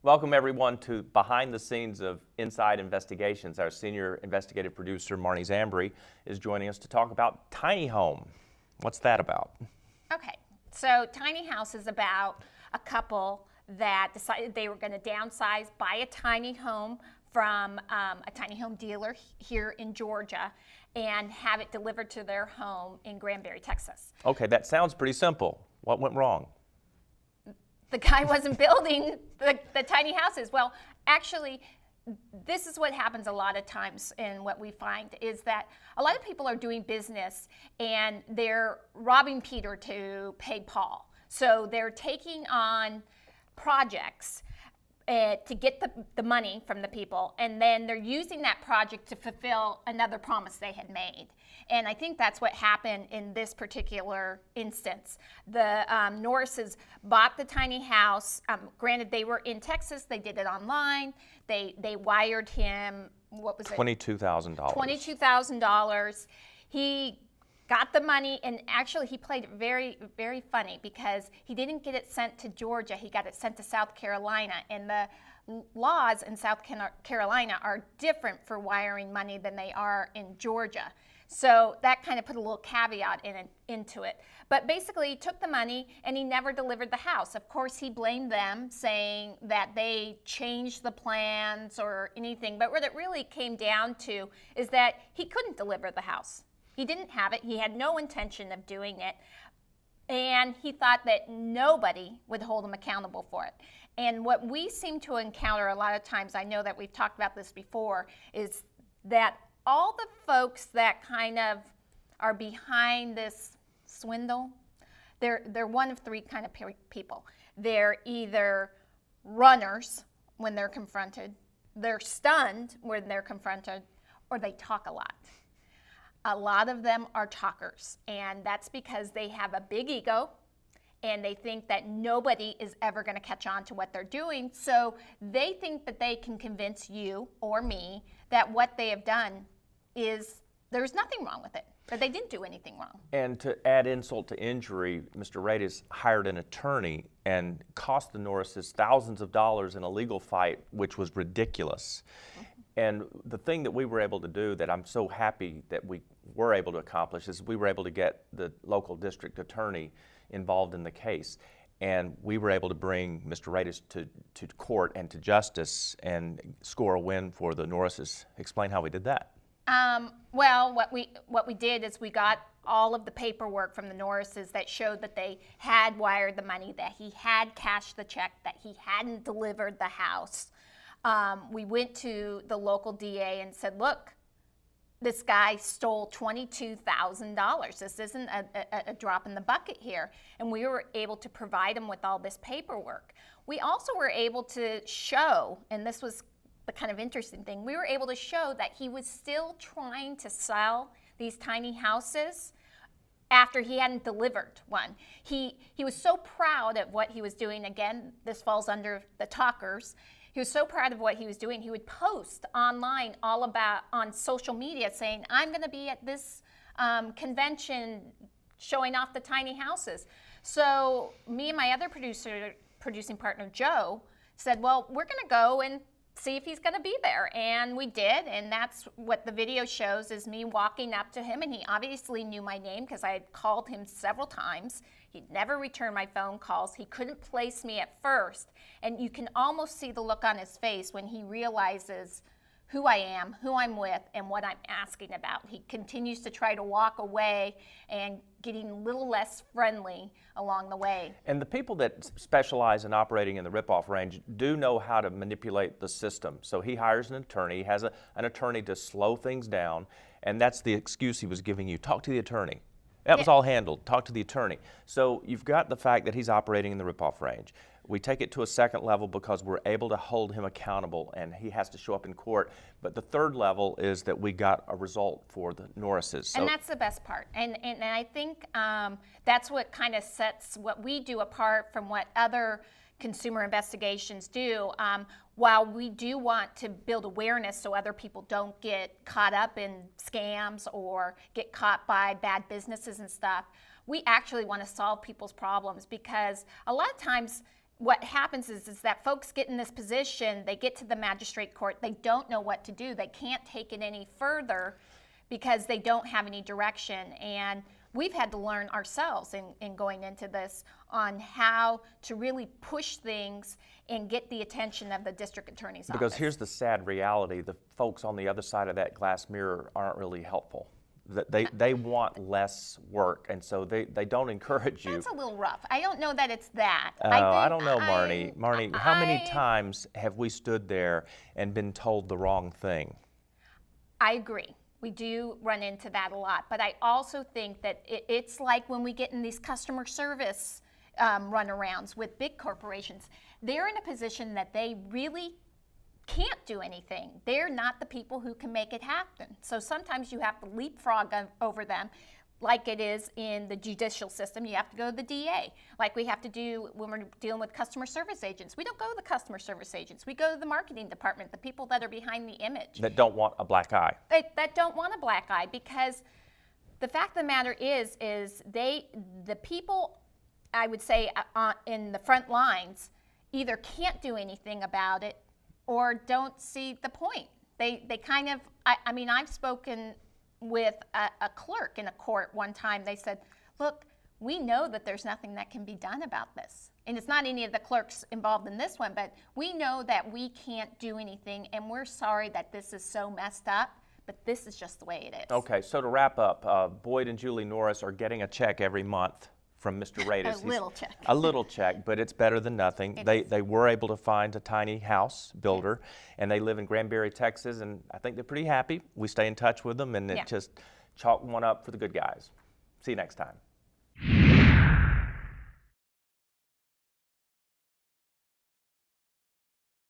Welcome everyone to Behind the Scenes of Inside Investigations. Our senior investigative producer, Marnie Zambri, is joining us to talk about tiny home. What's that about? Okay, so tiny house is about a couple that decided they were going to downsize, buy a tiny home from a tiny home dealer here in Georgia and have it delivered to their home in Granbury, Texas. Okay, that sounds pretty simple. What went wrong? The guy wasn't building the tiny houses. Well, actually, this is what happens a lot of times, and what we find is that a lot of people are doing business and they're robbing Peter to pay Paul. So they're taking on projects to get the money from the people, and then they're using that project to fulfill another promise they had made. And I think that's what happened in this particular instance. The Norrises bought the tiny house. Granted, they were in Texas. They did it online. They wired him, what was it? $22,000. $22,000. He got the money, and actually he played it very, very funny because he didn't get it sent to Georgia. He got it sent to South Carolina, and the laws in South Carolina are different for wiring money than they are in Georgia. So that kind of put a little caveat into it. But basically, he took the money and he never delivered the house. Of course, he blamed them, saying that they changed the plans or anything. But what it really came down to is that he couldn't deliver the house. He didn't have it. He had no intention of doing it. And he thought that nobody would hold him accountable for it. And what we seem to encounter a lot of times, I know that we've talked about this before, is that all the folks that kind of are behind this swindle, they're one of three kind of people. They're either runners when they're confronted, they're stunned when they're confronted, or they talk a lot. A lot of them are talkers, and that's because they have a big ego and they think that nobody is ever going to catch on to what they're doing. So they think that they can convince you or me that what they have done is there's nothing wrong with it, that they didn't do anything wrong. And to add insult to injury, Mr. Radis hired an attorney and cost the Norrises thousands of dollars in a legal fight, which was ridiculous. And the thing that we were able to do that I'm so happy that we were able to accomplish is we were able to get the local district attorney involved in the case. And we were able to bring Mr. Radis to court and to justice and score a win for the Norrises. Explain how we did that. Well, what we did is we got all of the paperwork from the Norrises that showed that they had wired the money, that he had cashed the check, that he hadn't delivered the house. We went to the local DA and said, look, this guy stole $22,000. This isn't a drop in the bucket here. And we were able to provide him with all this paperwork. We also were able to show, and this was the kind of interesting thing, we were able to show that he was still trying to sell these tiny houses after he hadn't delivered one. He was so proud of what he was doing. Again, this falls under the talkers. He was so proud of what he was doing. He would post online on social media saying, I'm going to be at this convention showing off the tiny houses. So me and my other producing partner, Joe, said, well, we're going to go and see if he's going to be there. And we did, and that's what the video shows, is me walking up to him, and he obviously knew my name because I had called him several times. He'd never returned my phone calls. He couldn't place me at first, and you can almost see the look on his face when he realizes who I am, who I'm with, and what I'm asking about. He continues to try to walk away and getting a little less friendly along the way. And the people that specialize in operating in the ripoff range do know how to manipulate the system. So he hires an attorney, he has an attorney to slow things down, and that's the excuse he was giving you. Talk to the attorney. That was all handled. Talk to the attorney. So you've got the fact that he's operating in the ripoff range. We take it to a second level because we're able to hold him accountable and he has to show up in court. But the third level is that we got a result for the Norrises. So, and that's the best part. And I think that's what kind of sets what we do apart from what other consumer investigations do. While we do want to build awareness so other people don't get caught up in scams or get caught by bad businesses and stuff, we actually want to solve people's problems, because a lot of times what happens is that folks get in this position, they get to the magistrate court, they don't know what to do. They can't take it any further because they don't have any direction. And we've had to learn ourselves in going into this on how to really push things and get the attention of the district attorney's office. Because here's the sad reality, the folks on the other side of that glass mirror aren't really helpful. They want less work, and so they don't encourage you. That's a little rough. I don't know that it's that. I don't know, Marnie. Marnie, how many times have we stood there and been told the wrong thing? I agree. We do run into that a lot. But I also think that it's like when we get in these customer service runarounds with big corporations, they're in a position that they really can't do anything. They're not the people who can make it happen. So sometimes you have to leapfrog over them, like it is in the judicial system. You have to go to the DA, like we have to do when we're dealing with customer service agents. We don't go to the customer service agents. We go to the marketing department, the people that are behind the image. That don't want a black eye. That don't want a black eye, because the fact of the matter is the people, I would say, in the front lines either can't do anything about it or don't see the point. They kind of, I mean, I've spoken with a clerk in a court one time. They said, look, we know that there's nothing that can be done about this. And it's not any of the clerks involved in this one, but we know that we can't do anything, and we're sorry that this is so messed up, but this is just the way it is. Okay, so to wrap up, Boyd and Julie Norris are getting a check every month from Mr. Radis. A little check. A little check, but it's better than nothing. They were able to find a tiny house builder, and they live in Granbury, Texas, and I think they're pretty happy. We stay in touch with them, and it just chalk one up for the good guys. See you next time.